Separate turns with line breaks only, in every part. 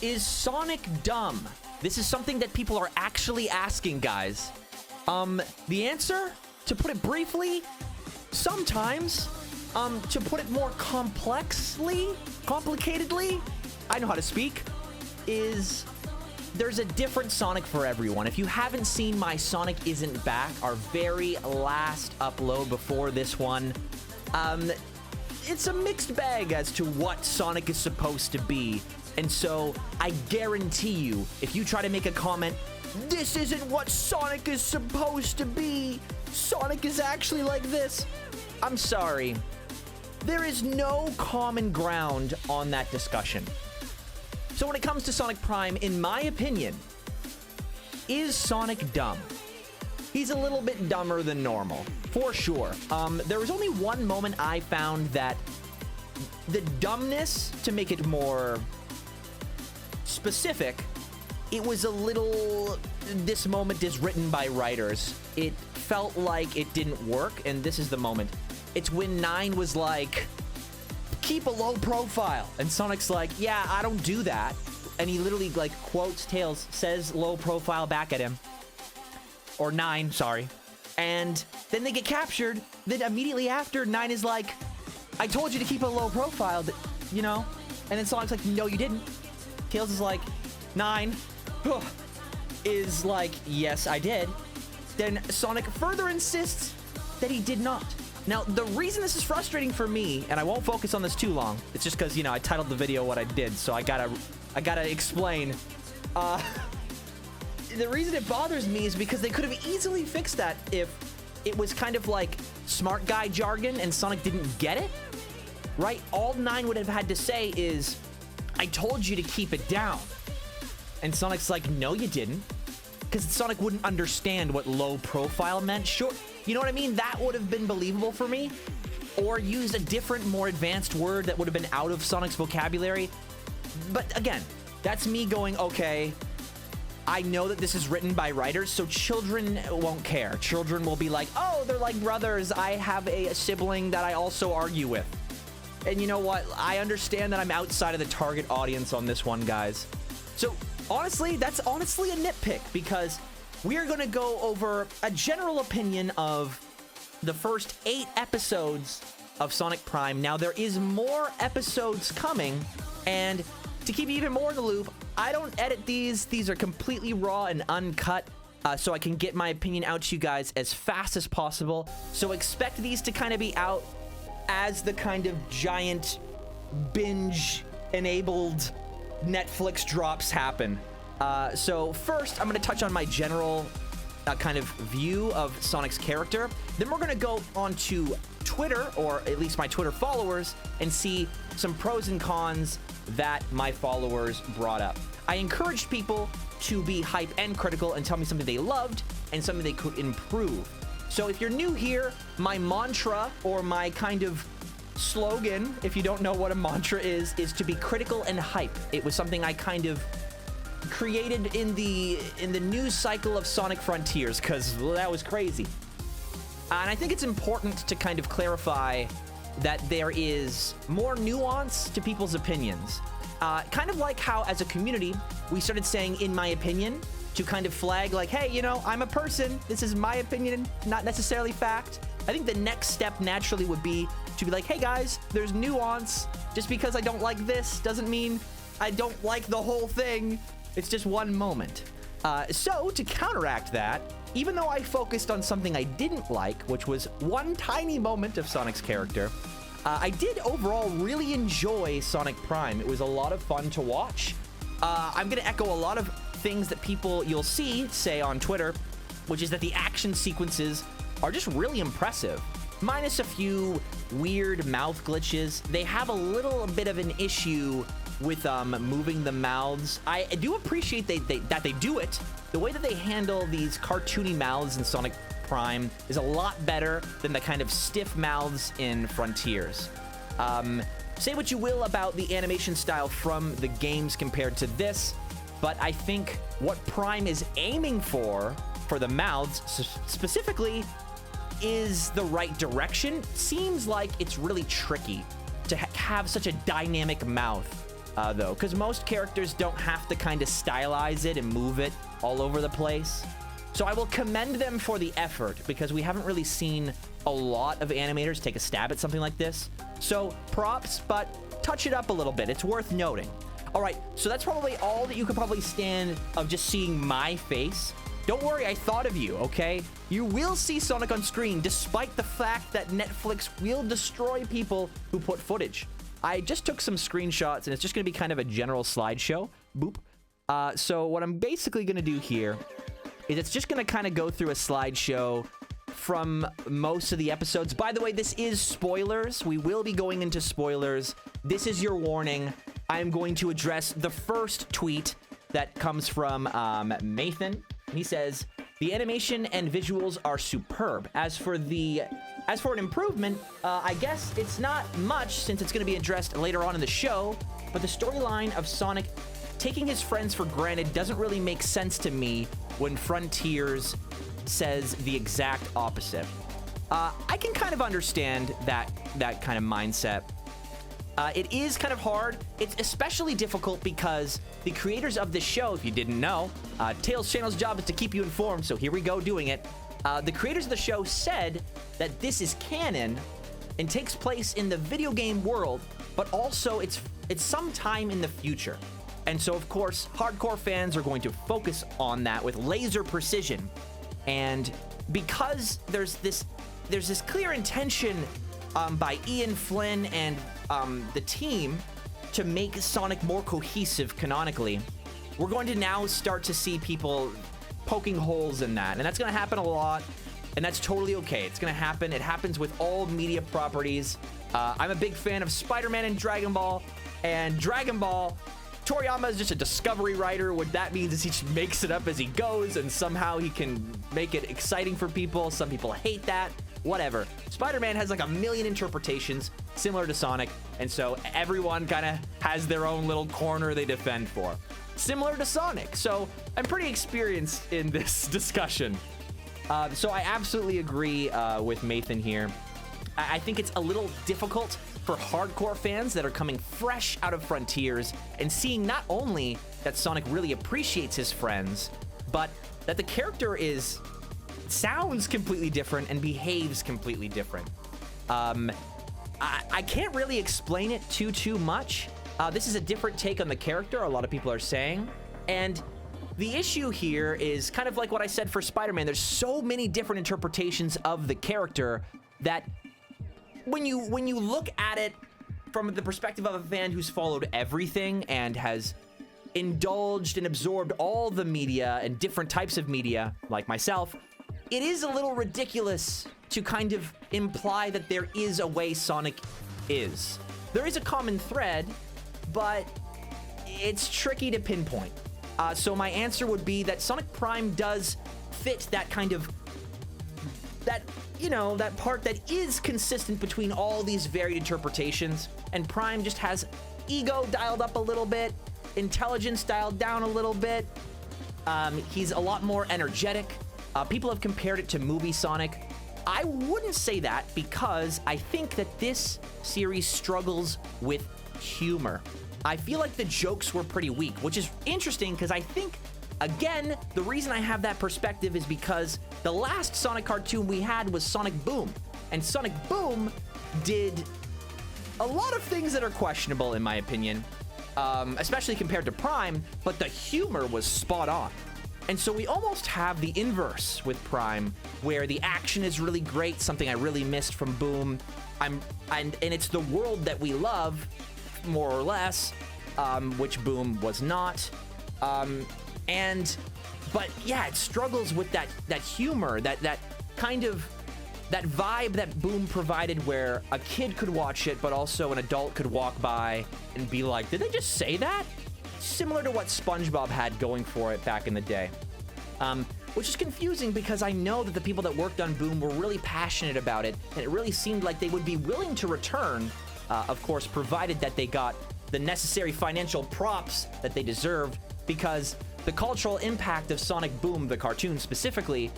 Is Sonic dumb? This is something that people are actually asking, guys. The answer, to put it briefly, sometimes. To put it more complicatedly, I know how to speak, is there's a different Sonic for everyone. If you haven't seen my Sonic Isn't Back, our very last upload before this one, it's a mixed bag as to what Sonic is supposed to be. And so I guarantee you, if you try to make a comment, this isn't what Sonic is supposed to be, Sonic is actually like this, I'm sorry. There is no common ground on that discussion. So when it comes to Sonic Prime, in my opinion, is Sonic dumb? He's a little bit dumber than normal, for sure. There was only one moment I found that the dumbness, to make it more specific, it was a little, this moment is written by writers. It felt like it didn't work, and this is the moment. It's when 9 was like, keep a low profile. And Sonic's like, yeah, I don't do that. And he literally like quotes Tails, says low profile back at him. Or 9, sorry. And then they get captured. Then immediately after, 9 is like, I told you to keep a low profile, you know? And then Sonic's like, no, you didn't. Tails is like, 9 is like, yes, I did. Then Sonic further insists that he did not. Now, the reason this is frustrating for me, and I won't focus on this too long, it's just because, you know, I titled the video what I did, so I gotta explain. The reason it bothers me is because they could have easily fixed that if it was kind of like smart guy jargon and Sonic didn't get it, right? All 9 would have had to say is, I told you to keep it down. And Sonic's like, no, you didn't. Because Sonic wouldn't understand what low profile meant. Sure, you know what I mean? That would have been believable for me. Or use a different, more advanced word that would have been out of Sonic's vocabulary. But again, that's me going, okay, I know that this is written by writers, so children won't care. Children will be like, oh, they're like brothers. I have a sibling that I also argue with. And you know what? I understand that I'm outside of the target audience on this one, guys. So honestly, that's honestly a nitpick, because we are going to go over a general opinion of the first 8 episodes of Sonic Prime. Now, there is more episodes coming, and to keep you even more in the loop, I don't edit these. These are completely raw and uncut, so I can get my opinion out to you guys as fast as possible. So expect these to kind of be out as the kind of giant binge-enabled Netflix drops happen. So first, I'm going to touch on my general kind of view of Sonic's character. Then we're going to go onto Twitter, or at least my Twitter followers, and see some pros and cons that my followers brought up. I encouraged people to be hype and critical and tell me something they loved and something they could improve. So if you're new here, my mantra, or my kind of slogan, if you don't know what a mantra is to be critical and hype. It was something I kind of created in the news cycle of Sonic Frontiers, because that was crazy. And I think it's important to kind of clarify that there is more nuance to people's opinions. Kind of like how, as a community, we started saying, in my opinion, to kind of flag like, hey, you know, I'm a person. This is my opinion, not necessarily fact. I think the next step naturally would be to be like, hey guys, there's nuance. Just because I don't like this doesn't mean I don't like the whole thing. It's just one moment. So to counteract that, even though I focused on something I didn't like, which was one tiny moment of Sonic's character, I did overall really enjoy Sonic Prime. It was a lot of fun to watch. I'm going to echo a lot of things that people you'll see say on Twitter, which is that the action sequences are just really impressive. Minus a few weird mouth glitches. They have a little bit of an issue with moving the mouths. I do appreciate that they do it. The way that they handle these cartoony mouths in Sonic Prime is a lot better than the kind of stiff mouths in Frontiers. Say what you will about the animation style from the games compared to this, but I think what Prime is aiming for the mouths specifically is the right direction. Seems like it's really tricky to have such a dynamic mouth though, because most characters don't have to kind of stylize it and move it all over the place. So I will commend them for the effort, because we haven't really seen a lot of animators take a stab at something like this. So props, but touch it up a little bit. It's worth noting. All right, so that's probably all that you could probably stand of just seeing my face. Don't worry, I thought of you, okay? You will see Sonic on screen, despite the fact that Netflix will destroy people who put footage. I just took some screenshots, and it's just going to be kind of a general slideshow. Boop. So what I'm basically going to do here is it's just going to kind of go through a slideshow from most of the episodes. By the way, this is spoilers. We will be going into spoilers. This is your warning. I'm going to address the first tweet that comes from Nathan. He says, "The animation and visuals are superb. As for an improvement, I guess it's not much, since it's going to be addressed later on in the show, but the storyline of Sonic taking his friends for granted doesn't really make sense to me when Frontiers says the exact opposite." I can kind of understand that kind of mindset. It is kind of hard. It's especially difficult because the creators of the show, if you didn't know, Tails Channel's job is to keep you informed, so here we go doing it. The creators of the show said that this is canon and takes place in the video game world, but also it's sometime in the future. And so, of course, hardcore fans are going to focus on that with laser precision. And because there's this clear intention by Ian Flynn and the team to make Sonic more cohesive canonically, we're going to now start to see people poking holes in that. And that's going to happen a lot, and that's totally okay. It's going to happen. It happens with all media properties. I'm a big fan of Spider-Man and Dragon Ball. And Dragon Ball, Toriyama is just a discovery writer. What that means is he just makes it up as he goes, and somehow he can make it exciting for people. Some people hate that. Whatever. Spider-Man has like a million interpretations, similar to Sonic, and so everyone kind of has their own little corner they defend for. Similar to Sonic, so I'm pretty experienced in this discussion. So I absolutely agree with Nathan here. I think it's a little difficult for hardcore fans that are coming fresh out of Frontiers and seeing not only that Sonic really appreciates his friends, but that the character sounds completely different and behaves completely different. I can't really explain it too much. This is a different take on the character, a lot of people are saying. And the issue here is kind of like what I said for Spider-Man. There's so many different interpretations of the character that when you look at it from the perspective of a fan who's followed everything and has indulged and absorbed all the media and different types of media, like myself, it is a little ridiculous to kind of imply that there is a way Sonic is. There is a common thread, but it's tricky to pinpoint. So my answer would be that Sonic Prime does fit that kind of, that part that is consistent between all these varied interpretations, and Prime just has ego dialed up a little bit, intelligence dialed down a little bit. He's a lot more energetic. People have compared it to movie Sonic. I wouldn't say that, because I think that this series struggles with humor. I feel like the jokes were pretty weak, which is interesting because I think, again, the reason I have that perspective is because the last Sonic cartoon we had was Sonic Boom. And Sonic Boom did a lot of things that are questionable, in my opinion, especially compared to Prime, but the humor was spot on. And so we almost have the inverse with Prime, where the action is really great, something I really missed from Boom. And it's the world that we love, more or less, which Boom was not. But yeah, it struggles with that humor, that kind of, that vibe that Boom provided, where a kid could watch it, but also an adult could walk by and be like, did they just say that? Similar to what SpongeBob had going for it back in the day. Which is confusing because I know that the people that worked on Boom were really passionate about it, and it really seemed like they would be willing to return, of course, provided that they got the necessary financial props that they deserved, because the cultural impact of Sonic Boom, the cartoon specifically,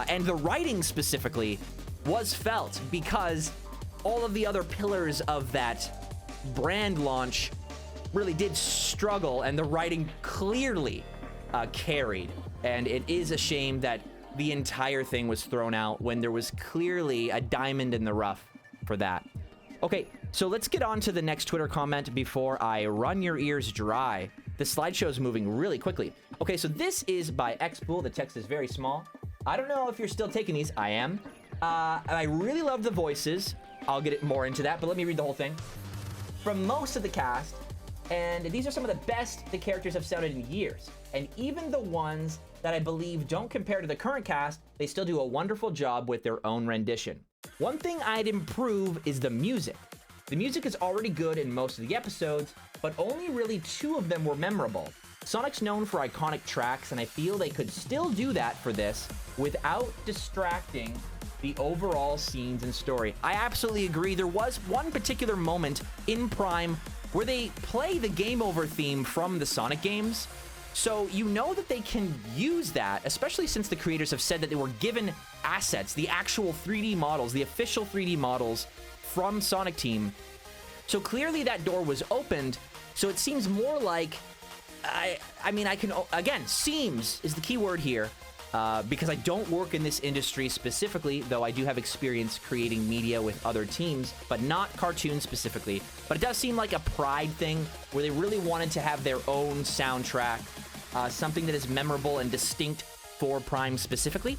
and the writing specifically, was felt because all of the other pillars of that brand launch really did struggle, and the writing clearly carried. And it is a shame that the entire thing was thrown out when there was clearly a diamond in the rough for that. Okay, so let's get on to the next Twitter comment before I run your ears dry. The slideshow is moving really quickly. Okay, so this is by Xpool. The text is very small. I don't know if you're still taking these. I am. I really love the voices. I'll get more into that, but let me read the whole thing. From most of the cast, and these are some of the best the characters have sounded in years. And even the ones that I believe don't compare to the current cast, they still do a wonderful job with their own rendition. One thing I'd improve is the music. The music is already good in most of the episodes, but only really 2 of them were memorable. Sonic's known for iconic tracks, and I feel they could still do that for this without distracting the overall scenes and story. I absolutely agree. There was one particular moment in Prime where they play the Game Over theme from the Sonic games. So you know that they can use that, especially since the creators have said that they were given assets, the actual 3D models, the official 3D models from Sonic Team. So clearly that door was opened. So it seems more like, I mean, I can, again, seems is the key word here, because I don't work in this industry specifically, though I do have experience creating media with other teams, but not cartoons specifically. But it does seem like a pride thing where they really wanted to have their own soundtrack, something that is memorable and distinct for Prime specifically.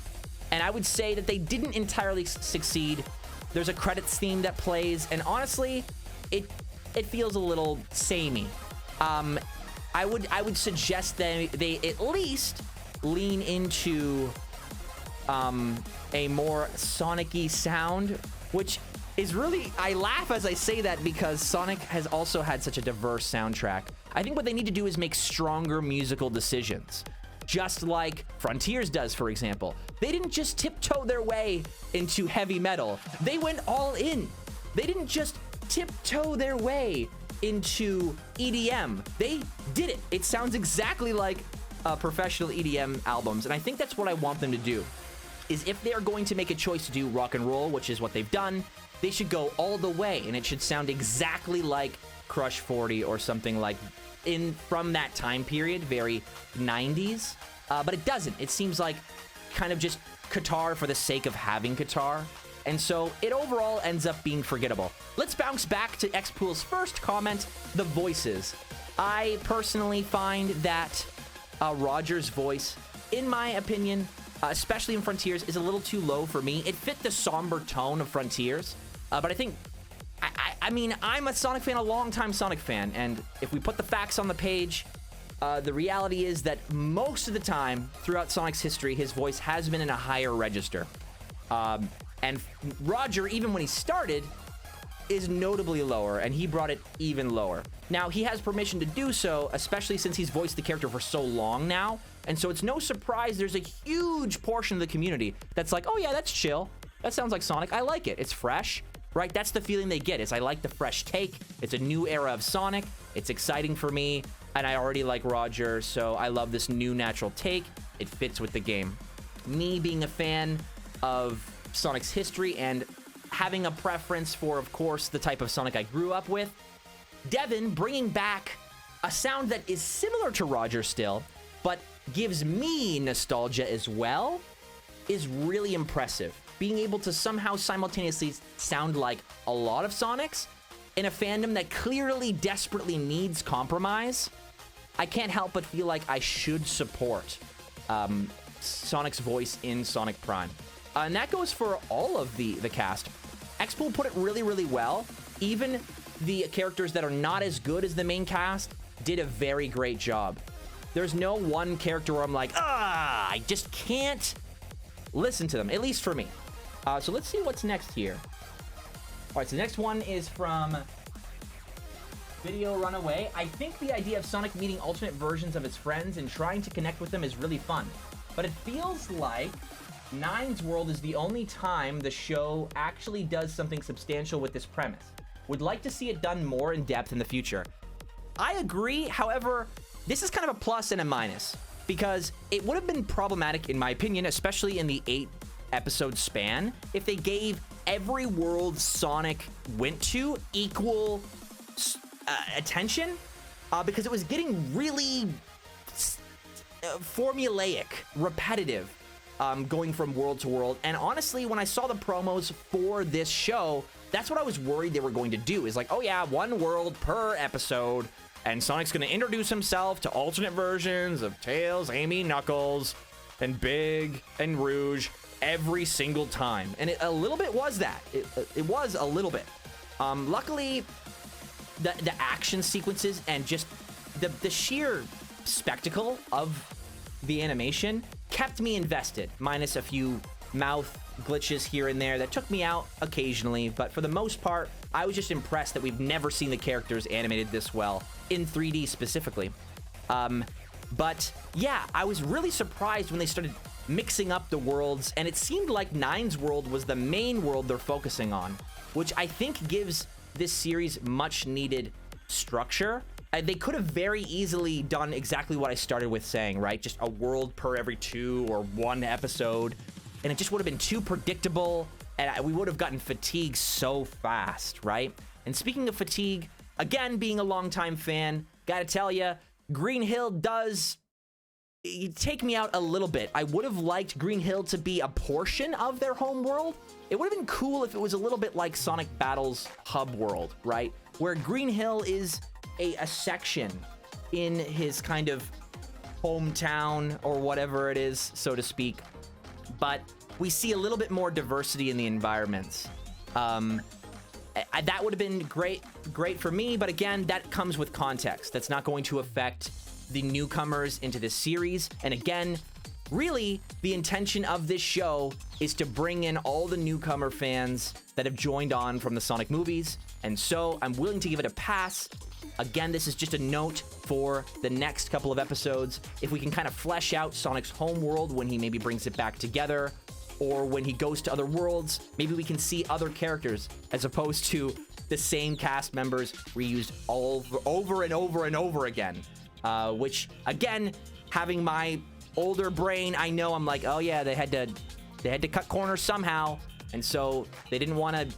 And I would say that they didn't entirely succeed. There's a credits theme that plays, and honestly, it feels a little samey. I would suggest that they at least lean into a more Sonic-y sound, which is really, I laugh as I say that because Sonic has also had such a diverse soundtrack. I think what they need to do is make stronger musical decisions, just like Frontiers does, for example. They didn't just tiptoe their way into heavy metal. They went all in. They didn't just tiptoe their way into EDM. They did it. It sounds exactly like professional EDM albums, and I think that's what I want them to do, is if they're going to make a choice to do rock and roll, which is what they've done, they should go all the way, and it should sound exactly like Crush 40 or something like from that time period, very 90s, but it doesn't. It seems like kind of just guitar for the sake of having guitar, and so it overall ends up being forgettable. Let's bounce back to Xpool's first comment, the voices. I personally find that Roger's voice, in my opinion, especially in Frontiers, is a little too low for me. It fit the somber tone of Frontiers, but I think, I mean, I'm a Sonic fan, a longtime Sonic fan, and if we put the facts on the page, the reality is that most of the time throughout Sonic's history, his voice has been in a higher register. And Roger, even when he started, is notably lower, and he brought it even lower. Now, he has permission to do so, especially since he's voiced the character for so long now, and so it's no surprise there's a huge portion of the community that's like, oh yeah, that's chill. That sounds like Sonic. I like it. It's fresh, right? That's the feeling they get, is I like the fresh take. It's a new era of Sonic. It's exciting for me, and I already like Roger, so I love this new natural take. It fits with the game. Me being a fan of Sonic's history and having a preference for, of course, the type of Sonic I grew up with, Devin bringing back a sound that is similar to Roger still, but gives me nostalgia as well, is really impressive. Being able to somehow simultaneously sound like a lot of Sonics in a fandom that clearly desperately needs compromise, I can't help but feel like I should support Sonic's voice in Sonic Prime. And that goes for all of the cast. Xpool put it really, really well. Even the characters that are not as good as the main cast did a very great job. There's no one character where I'm like, I just can't listen to them, at least for me. So let's see what's next here. All right, so the next one is from Video Runaway. I think the idea of Sonic meeting alternate versions of his friends and trying to connect with them is really fun. But it feels like Nine's World is the only time the show actually does something substantial with this premise. Would like to see it done more in depth in the future. I agree, however, this is kind of a plus and a minus, because it would have been problematic, in my opinion, especially in the 8-episode span, if they gave every world Sonic went to equal attention. because it was getting really formulaic, repetitive, going from world to world. And honestly, when I saw the promos for this show, that's what I was worried they were going to do, is like, oh yeah, one world per episode, and Sonic's going to introduce himself to alternate versions of Tails, Amy, Knuckles, and Big, and Rouge every single time. And it a little bit was that. It was a little bit. Luckily, the action sequences and just the sheer spectacle of the animation kept me invested, minus a few mouth glitches here and there that took me out occasionally. But for the most part, I was just impressed that we've never seen the characters animated this well, in 3D specifically. But yeah, I was really surprised when they started mixing up the worlds, and it seemed like Nine's world was the main world they're focusing on, which I think gives this series much needed structure. They could have very easily done exactly what I started with saying, right? Just a world per every 2 or 1 episode, and it just would have been too predictable, and we would have gotten fatigue so fast, right? And speaking of fatigue, again, being a longtime fan, gotta tell you, Green Hill does take me out a little bit. I would have liked Green Hill to be a portion of their home world. It would have been cool if it was a little bit like Sonic Battle's hub world, right? Where Green Hill is a section in his kind of hometown or whatever it is, so to speak. But we see a little bit more diversity in the environments. That would have been great for me, but again, that comes with context. That's not going to affect the newcomers into this series. And again, really, the intention of this show is to bring in all the newcomer fans that have joined on from the Sonic movies. And so I'm willing to give it a pass. Again, this is just a note for the next couple of episodes. If we can kind of flesh out Sonic's home world when he maybe brings it back together, or when he goes to other worlds, maybe we can see other characters as opposed to the same cast members reused over and over and over again. Which, again, having my older brain, I know I'm like, oh yeah, they had to cut corners somehow, and so they didn't want to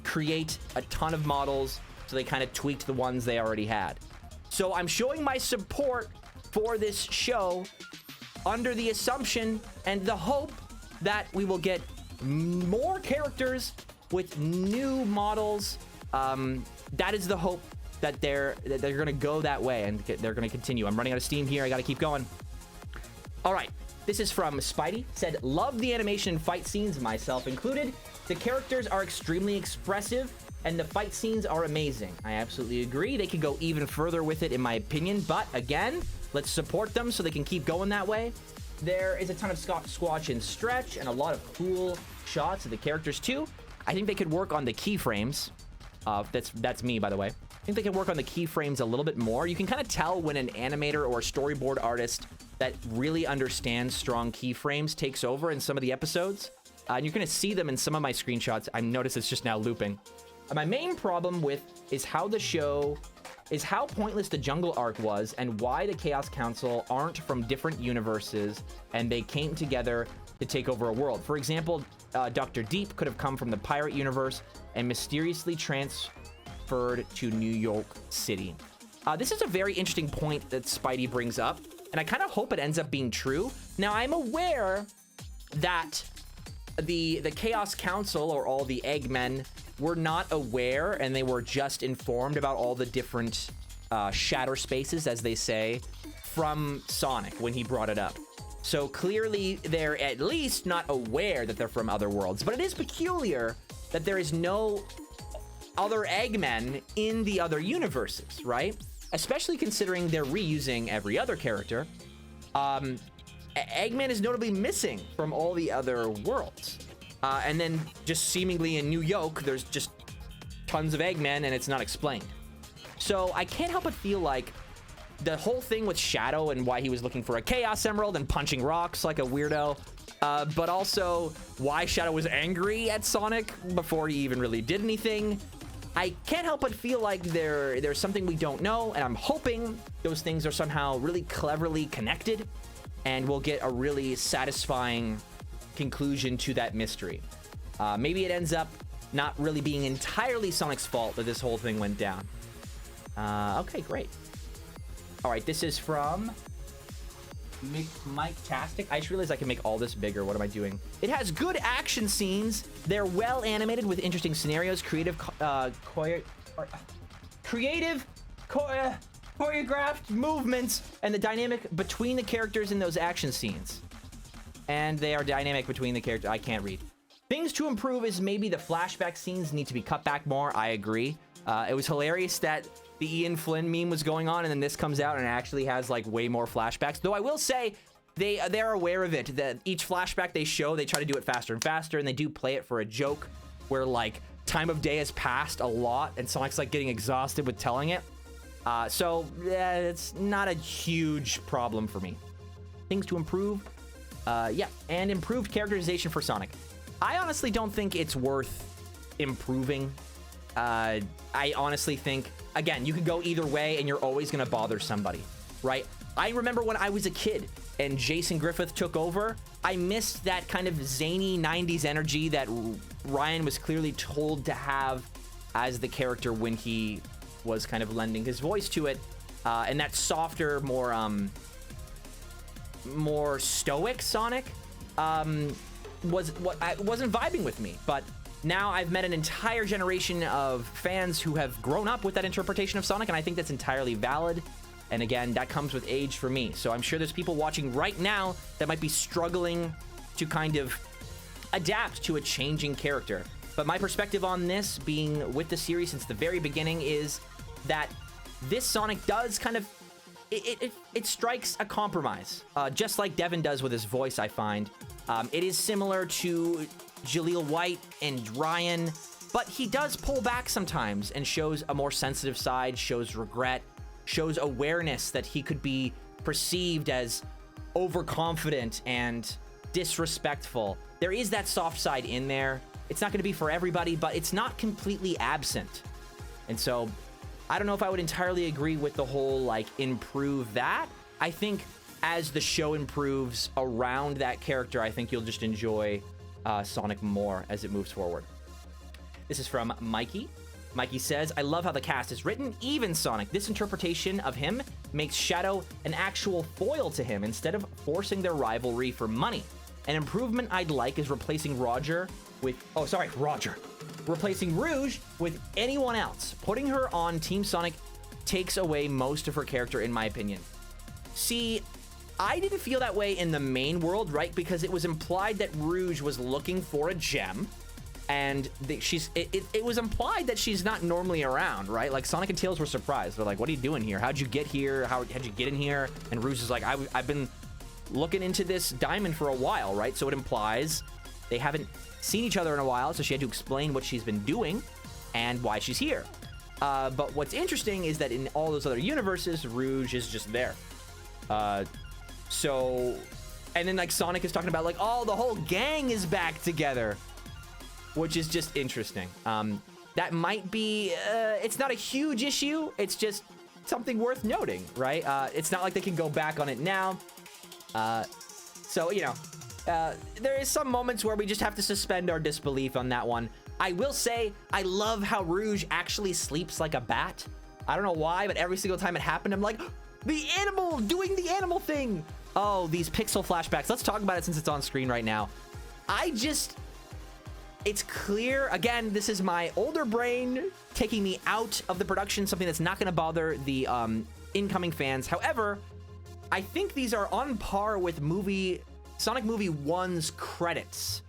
create a ton of models, so they kind of tweaked the ones they already had. So I'm showing my support for this show under the assumption and the hope that we will get more characters with new models. That is the hope, that they're gonna go that way, and they're gonna continue. I'm running out of steam here. I gotta keep going. All right, this is from Spidey. Said, love the animation and fight scenes, myself included. The characters are extremely expressive, and the fight scenes are amazing. I absolutely agree. They could go even further with it, in my opinion. But again, let's support them so they can keep going that way. There is a ton of squash and stretch, and a lot of cool shots of the characters too. I think they could work on the keyframes. That's me, by the way. I think they can work on the keyframes a little bit more. You can kind of tell when an animator or a storyboard artist that really understands strong keyframes takes over in some of the episodes. And you're going to see them in some of my screenshots. I notice it's just now looping. My main problem with is how pointless the jungle arc was, and why the Chaos Council aren't from different universes and they came together to take over a world. For example, Dr. Deep could have come from the pirate universe and mysteriously transferred to New York City. This is a very interesting point that Spidey brings up, and I kind of hope it ends up being true. Now, I'm aware that the Chaos Council, or all the Eggmen, were not aware, and they were just informed about all the different shatter spaces, as they say, from Sonic when he brought it up. So clearly they're at least not aware that they're from other worlds. But it is peculiar that there is no other Eggmen in the other universes, right? Especially considering they're reusing every other character. Eggman is notably missing from all the other worlds. And then just seemingly in New York, there's just tons of Eggmen, and it's not explained. So I can't help but feel like the whole thing with Shadow and why he was looking for a Chaos Emerald and punching rocks like a weirdo, but also why Shadow was angry at Sonic before he even really did anything. I can't help but feel like there's something we don't know, and I'm hoping those things are somehow really cleverly connected, and we'll get a really satisfying conclusion to that mystery. Maybe it ends up not really being entirely Sonic's fault that this whole thing went down. Okay, great. All right, this is from Mike Tastic. I just realized I can make all this bigger. What am I doing? It has good action scenes. They're well animated with interesting scenarios, choreographed movements, and the dynamic between the characters in those action scenes. And they are dynamic between the characters. I can't read. Things to improve is maybe the flashback scenes need to be cut back more. I agree. It was hilarious that the Ian Flynn meme was going on, and then this comes out and it actually has like way more flashbacks. Though I will say they're aware of it, that each flashback they show, they try to do it faster and faster, and they do play it for a joke where like time of day has passed a lot and Sonic's like getting exhausted with telling it. So yeah, it's not a huge problem for me. Things to improve. Yeah, and improved characterization for Sonic. I honestly don't think it's worth improving. I honestly think, again, you could go either way and you're always going to bother somebody, right? I remember when I was a kid and Jason Griffith took over, I missed that kind of zany 90s energy that Ryan was clearly told to have as the character when he was kind of lending his voice to it. And that softer, more stoic Sonic wasn't vibing with me. But now I've met an entire generation of fans who have grown up with that interpretation of Sonic, and I think that's entirely valid. And again, that comes with age for me. So I'm sure there's people watching right now that might be struggling to kind of adapt to a changing character. But my perspective on this, being with the series since the very beginning, is that this Sonic does kind of, it strikes a compromise, just like Devin does with his voice, I find. It is similar to Jaleel White and Ryan, but he does pull back sometimes and shows a more sensitive side, shows regret, shows awareness that he could be perceived as overconfident and disrespectful. There is that soft side in there. It's not going to be for everybody, but it's not completely absent. And so I don't know if I would entirely agree with the whole, like, improve that. I think as the show improves around that character, I think you'll just enjoy Sonic more as it moves forward. This is from Mikey. Mikey says, I love how the cast is written, even Sonic. This interpretation of him makes Shadow an actual foil to him instead of forcing their rivalry for money. An improvement I'd like is replacing replacing Rouge with anyone else. Putting her on Team Sonic takes away most of her character, in my opinion. See, I didn't feel that way in the main world, right? Because it was implied that Rouge was looking for a gem, and it was implied that she's not normally around, right? Like, Sonic and Tails were surprised. They're like, what are you doing here? How'd you get here? How'd you get in here? And Rouge is like, I've been looking into this diamond for a while, right? So it implies they haven't seen each other in a while, so she had to explain what she's been doing and why she's here. But what's interesting is that in all those other universes, Rouge is just there. So, and then like Sonic is talking about like, oh, the whole gang is back together, which is just interesting. That might be, it's not a huge issue. It's just something worth noting, right? It's not like they can go back on it now. So, you know, there is some moments where we just have to suspend our disbelief on that one. I will say, I love how Rouge actually sleeps like a bat. I don't know why, but every single time it happened, I'm like, the animal doing the animal thing. Oh, these pixel flashbacks. Let's talk about it since it's on screen right now. It's clear, again, this is my older brain taking me out of the production, something that's not going to bother the incoming fans. However, I think these are on par with Sonic Movie 1's credits,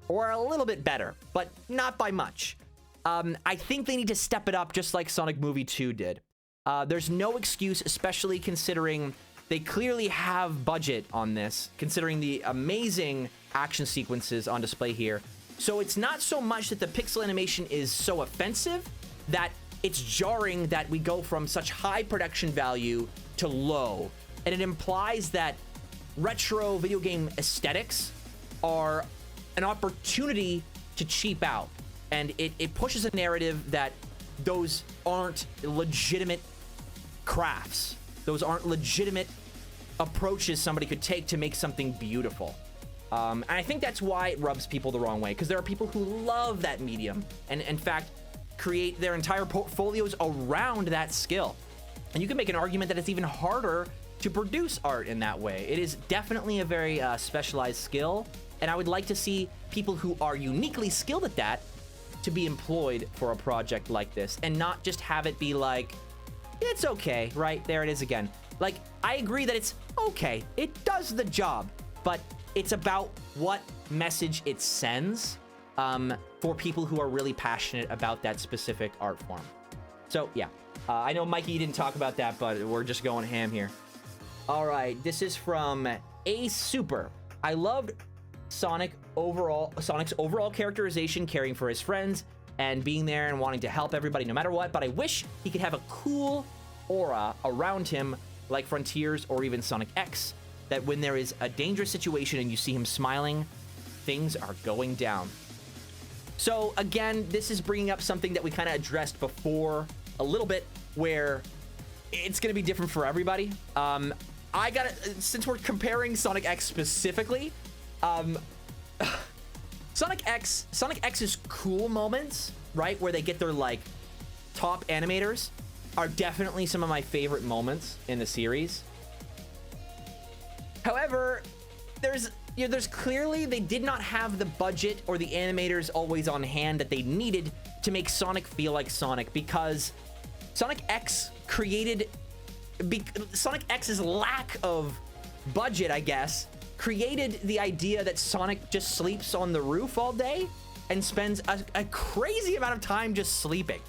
or a little bit better, but not by much. I think they need to step it up just like Sonic Movie 2 did. There's no excuse, especially considering they clearly have budget on this, considering the amazing action sequences on display here. So it's not so much that the pixel animation is so offensive that it's jarring that we go from such high production value to low. And it implies that retro video game aesthetics are an opportunity to cheap out. And it pushes a narrative that those aren't legitimate crafts. Those aren't legitimate approaches somebody could take to make something beautiful. And I think that's why it rubs people the wrong way, because there are people who love that medium and, in fact, create their entire portfolios around that skill. And you can make an argument that it's even harder to produce art in that way. It is definitely a very specialized skill, and I would like to see people who are uniquely skilled at that to be employed for a project like this, and not just have it be like, it's okay, right? There it is again. Like, I agree that it's okay. It does the job, but it's about what message it sends for people who are really passionate about that specific art form. So, yeah. I know, Mikey, you didn't talk about that, but we're just going ham here. All right, this is from A Super. I loved Sonic's overall characterization, caring for his friends, and being there and wanting to help everybody no matter what, but I wish he could have a cool aura around him like Frontiers or even Sonic X, that when there is a dangerous situation and you see him smiling, things are going down. So again, this is bringing up something that we kind of addressed before a little bit, where it's going to be different for everybody. Since we're comparing Sonic X specifically, Sonic X's cool moments, right, where they get their like top animators, are definitely some of my favorite moments in the series. However, there's clearly they did not have the budget or the animators always on hand that they needed to make Sonic feel like Sonic, because Sonic X's lack of budget, I guess, created the idea that Sonic just sleeps on the roof all day and spends a crazy amount of time just sleeping,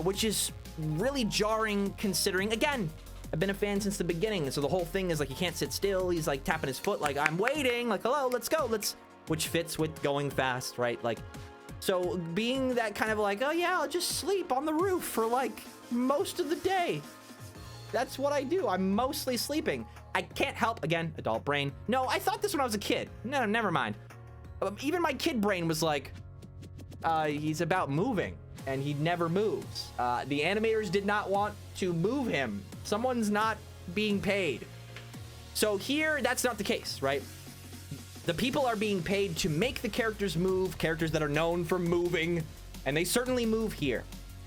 which is really jarring, considering, again, I've been a fan since the beginning, so the whole thing is like he can't sit still. He's like tapping his foot like, I'm waiting, like, hello, let's go, which fits with going fast, right? Like, so being that kind of like, oh yeah, I'll just sleep on the roof for like most of the day. That's what I do. I'm mostly sleeping. I can't help, again, adult brain. No, I thought this when I was a kid. No, never mind. Even my kid brain was like, he's about moving, and he never moves. The animators did not want to move him. Someone's not being paid. So here, that's not the case, right? The people are being paid to make the characters move, characters that are known for moving, and they certainly move here.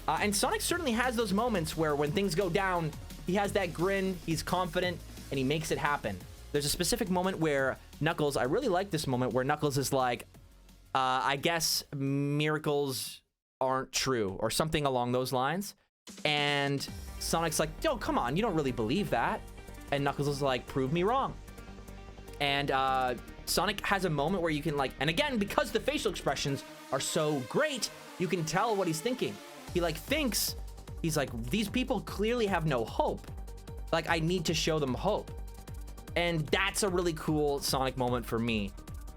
And Sonic certainly has those moments where when things go down, he has that grin, he's confident, and he makes it happen. There's a specific moment where Knuckles, I really like this moment, where Knuckles is like, I guess miracles aren't true, or something along those lines. And Sonic's like, yo, come on, you don't really believe that. And Knuckles is like, prove me wrong. And Sonic has a moment where you can like, and again, because the facial expressions are so great, you can tell what he's thinking. He like thinks, he's like, these people clearly have no hope. Like, I need to show them hope. And that's a really cool Sonic moment for me.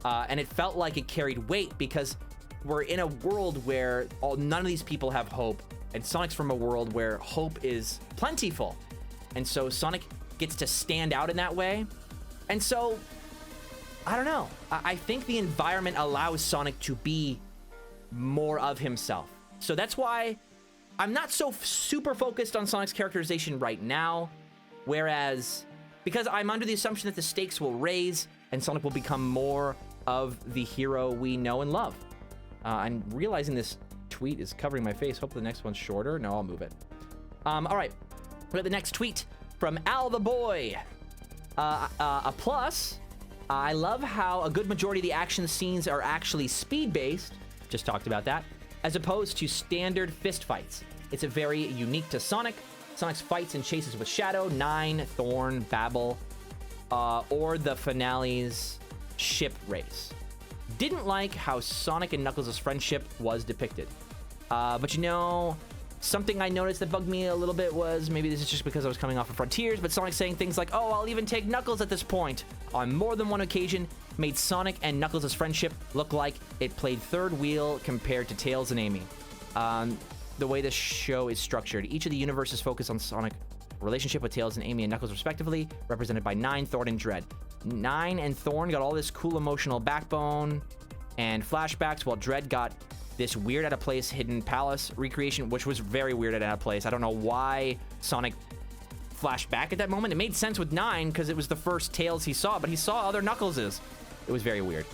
And it felt like it carried weight, because we're in a world where none of these people have hope, and Sonic's from a world where hope is plentiful. And so Sonic gets to stand out in that way. And so, I don't know. I think the environment allows Sonic to be more of himself. So that's why I'm not so super focused on Sonic's characterization right now. Whereas, because I'm under the assumption that the stakes will raise and Sonic will become more of the hero we know and love. I'm realizing this tweet is covering my face. Hope the next one's shorter. No, I'll move it. All right. We have the next tweet from Al the Boy. A plus. I love how a good majority of the action scenes are actually speed-based. Just talked about that. As opposed to standard fist fights. It's a very unique to Sonic. Sonic's fights and chases with Shadow, Nine, Thorn, Babel, or the finale's ship race. Didn't like how Sonic and Knuckles' friendship was depicted. But you know, something I noticed that bugged me a little bit was, maybe this is just because I was coming off of Frontiers, but Sonic saying things like, oh, I'll even take Knuckles at this point, on more than one occasion, made Sonic and Knuckles' friendship look like it played third wheel compared to Tails and Amy. The way this show is structured. Each of the universes focus on Sonic's relationship with Tails and Amy and Knuckles respectively, represented by Nine, Thorn, and Dread. Nine and Thorn got all this cool emotional backbone and flashbacks, while Dread got this weird out-of-place hidden palace recreation, which was very weird and out of place. I don't know why Sonic flashed back at that moment. It made sense with Nine because it was the first Tails he saw, but he saw other Knuckleses. It was very weird.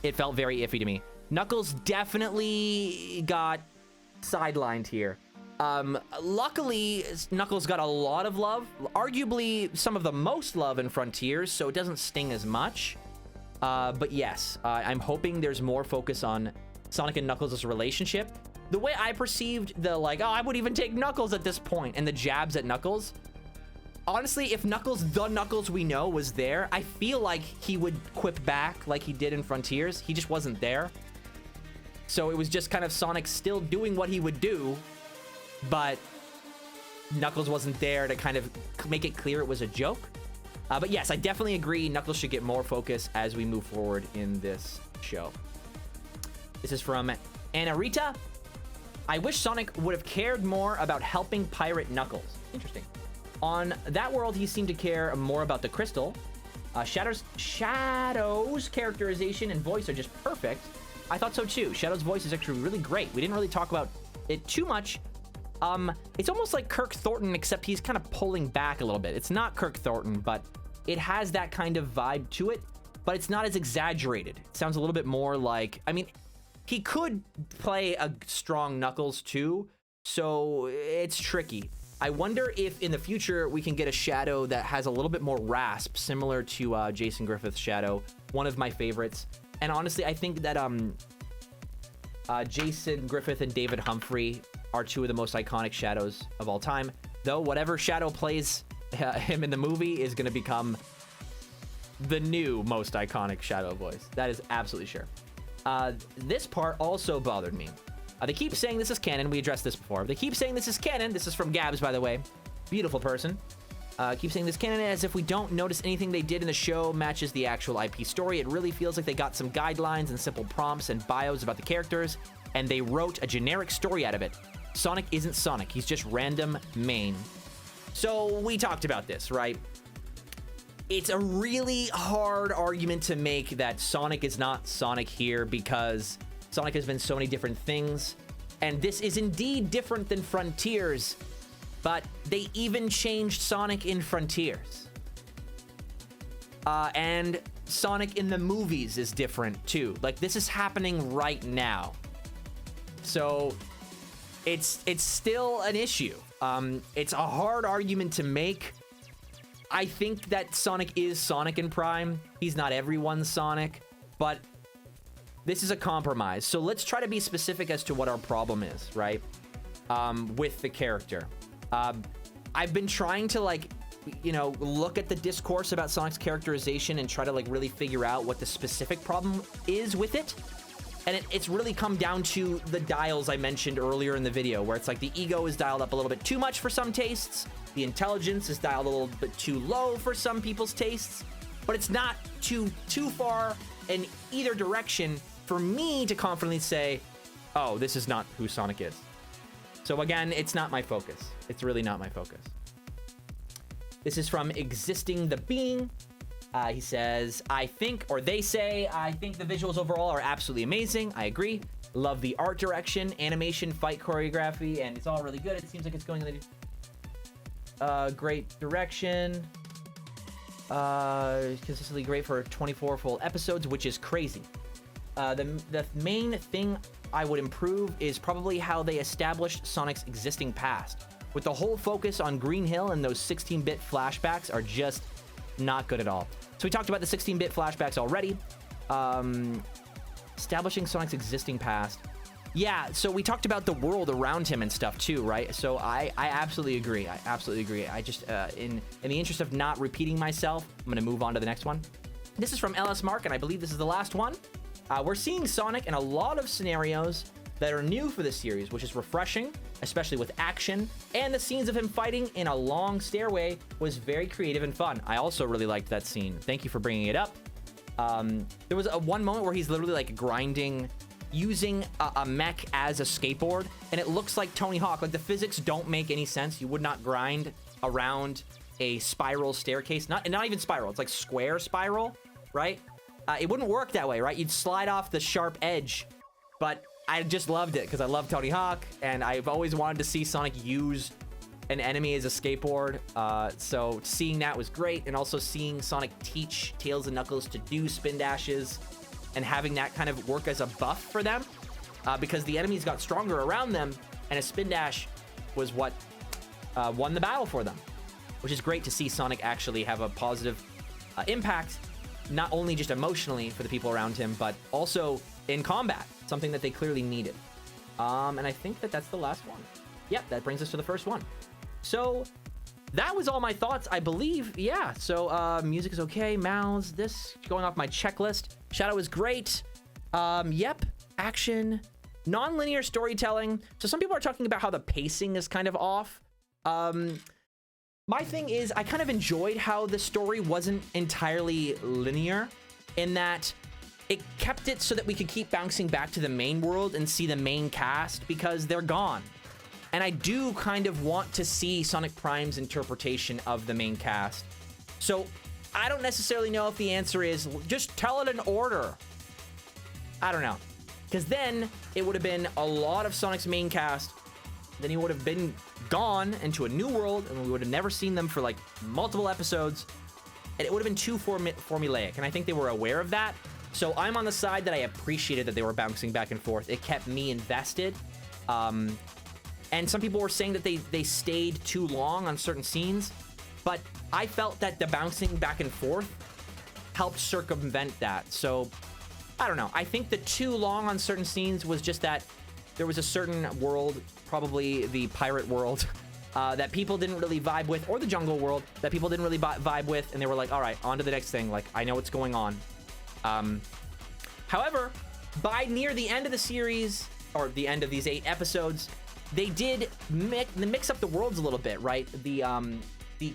It felt very iffy to me. Knuckles definitely got sidelined here. Luckily, Knuckles got a lot of love, arguably some of the most love in Frontiers, so it doesn't sting as much. But yes, I'm hoping there's more focus on Sonic and Knuckles' relationship. The way I perceived the, like, oh, I would even take Knuckles at this point, and the jabs at Knuckles. Honestly, if Knuckles, the Knuckles we know, was there, I feel like he would quip back like he did in Frontiers. He just wasn't there. So it was just kind of Sonic still doing what he would do, but Knuckles wasn't there to kind of make it clear it was a joke. But yes, I definitely agree. Knuckles should get more focus as we move forward in this show. This is from Anna Rita. I wish Sonic would have cared more about helping Pirate Knuckles. Interesting. On that world, he seemed to care more about the crystal. Shadow's characterization and voice are just perfect. I thought so too. Shadow's voice is actually really great. We didn't really talk about it too much. It's almost like Kirk Thornton, except he's kind of pulling back a little bit. It's not Kirk Thornton, but it has that kind of vibe to it, but it's not as exaggerated. It sounds a little bit more like, I mean, he could play a strong Knuckles too, so it's tricky. I wonder if in the future we can get a Shadow that has a little bit more rasp, similar to Jason Griffith's Shadow, one of my favorites. And honestly, I think that Jason Griffith and David Humphrey are two of the most iconic Shadows of all time. Though whatever Shadow plays him in the movie is going to become the new most iconic Shadow voice. That is absolutely sure. This part also bothered me. They keep saying this is canon. We addressed this before. They keep saying this is canon. This is from Gabs, by the way. Beautiful person. Keep saying this canon as if we don't notice anything they did in the show matches the actual IP story. It really feels like they got some guidelines and simple prompts and bios about the characters, and they wrote a generic story out of it. Sonic isn't Sonic. He's just random main. So we talked about this, right? It's a really hard argument to make that Sonic is not Sonic here because Sonic has been so many different things, and this is indeed different than Frontiers, but they even changed Sonic in Frontiers. And Sonic in the movies is different too. Like, this is happening right now. So it's still an issue. It's a hard argument to make. I think that Sonic is Sonic in Prime. He's not everyone's Sonic, but this is a compromise. So let's try to be specific as to what our problem is, right? With the character. I've been trying to, like, you know, look at the discourse about Sonic's characterization and try to, like, really figure out what the specific problem is with it. And it's really come down to the dials I mentioned earlier in the video, where it's like the ego is dialed up a little bit too much for some tastes. The intelligence is dialed a little bit too low for some people's tastes. But it's not too far in either direction for me to confidently say, oh, this is not who Sonic is. So again, it's not my focus. It's really not my focus. This is from Existing the Being. He says, I think the visuals overall are absolutely amazing. I agree. Love the art direction, animation, fight choreography, and it's all really good. It seems like it's going in the great direction. Consistently great for 24 full episodes, which is crazy. The main thing I would improve is probably how they established Sonic's existing past. With the whole focus on Green Hill and those 16-bit flashbacks are just not good at all. So we talked about the 16-bit flashbacks already. Establishing Sonic's existing past. Yeah, so we talked about the world around him and stuff too, right? So I absolutely agree. I absolutely agree. I just, in the interest of not repeating myself, I'm going to move on to the next one. This is from LS Mark, and I believe this is the last one. We're seeing Sonic in a lot of scenarios that are new for this series, which is refreshing, especially with action, and the scenes of him fighting in a long stairway was very creative and fun. I also really liked that scene. Thank you for bringing it up. There was one moment where he's literally like grinding, using a mech as a skateboard, and it looks like Tony Hawk. Like, the physics don't make any sense. You would not grind around a spiral staircase. Not even spiral. It's like square spiral, right? It wouldn't work that way, right? You'd slide off the sharp edge, but I just loved it because I love Tony Hawk, and I've always wanted to see Sonic use an enemy as a skateboard. So seeing that was great, and also seeing Sonic teach Tails and Knuckles to do spin dashes and having that kind of work as a buff for them, because the enemies got stronger around them, and a spin dash was what won the battle for them, which is great to see Sonic actually have a positive impact, not only just emotionally for the people around him, but also in combat, something that they clearly needed. And I think that that's the last one. Yep, that brings us to the first one. So that was all my thoughts, I believe. Yeah, so music is okay, mouths, this going off my checklist. Shadow is great. Yep, action, non-linear storytelling. So some people are talking about how the pacing is kind of off. My thing is, I kind of enjoyed how the story wasn't entirely linear, in that it kept it so that we could keep bouncing back to the main world and see the main cast, because they're gone. And I do kind of want to see Sonic Prime's interpretation of the main cast. So I don't necessarily know if the answer is just tell it in order. I don't know. Because then it would have been a lot of Sonic's main cast. Then he would have been gone into a new world, and we would have never seen them for like multiple episodes. And it would have been too formulaic. And I think they were aware of that. So I'm on the side that I appreciated that they were bouncing back and forth. It kept me invested. And some people were saying that they stayed too long on certain scenes. But I felt that the bouncing back and forth helped circumvent that. So I don't know. I think the too long on certain scenes was just that there was a certain world, probably the pirate world, that people didn't really vibe with, or the jungle world that people didn't really vibe with, and they were like, all right, on to the next thing. Like, I know what's going on. However, by near the end of the series, or the end of these 8 episodes, they did mix up the worlds a little bit, right? The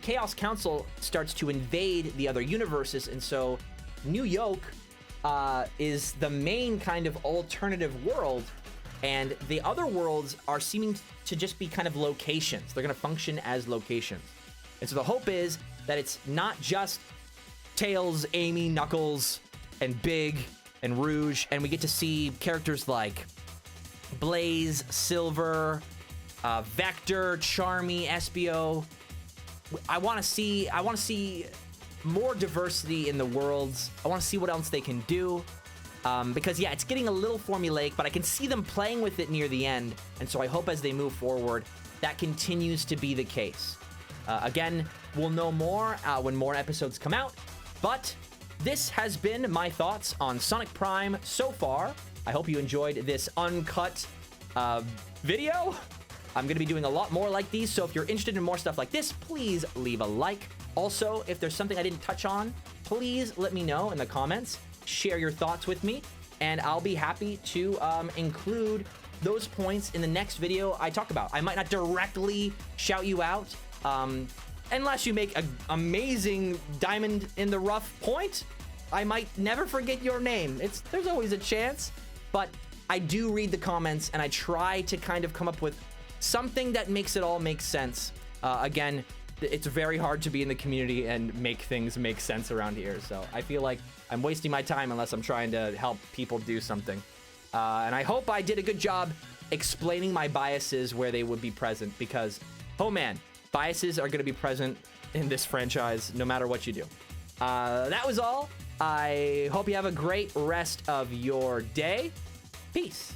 Chaos Council starts to invade the other universes, and so New York is the main kind of alternative world, and the other worlds are seeming to just be kind of locations. They're going to function as locations. And so the hope is that it's not just Tails, Amy, Knuckles, and Big, and Rouge, and we get to see characters like Blaze, Silver, Vector, Charmy, Espio. I want to see more diversity in the worlds. I want to see what else they can do. Because, yeah, it's getting a little formulaic, but I can see them playing with it near the end. And so I hope as they move forward, that continues to be the case. Again, we'll know more when more episodes come out. But this has been my thoughts on Sonic Prime so far. I hope you enjoyed this uncut video. I'm going to be doing a lot more like these. So if you're interested in more stuff like this, please leave a like. Also, if there's something I didn't touch on, please let me know in the comments. Share your thoughts with me, and I'll be happy to include those points in the next video I talk about. I might not directly shout you out, unless you make an amazing diamond in the rough point. I might never forget your name. There's always a chance, but I do read the comments, and I try to kind of come up with something that makes it all make sense. Again, it's very hard to be in the community and make things make sense around here, so I feel like I'm wasting my time unless I'm trying to help people do something. And I hope I did a good job explaining my biases where they would be present, because, oh man, biases are going to be present in this franchise no matter what you do. That was all. I hope you have a great rest of your day. Peace.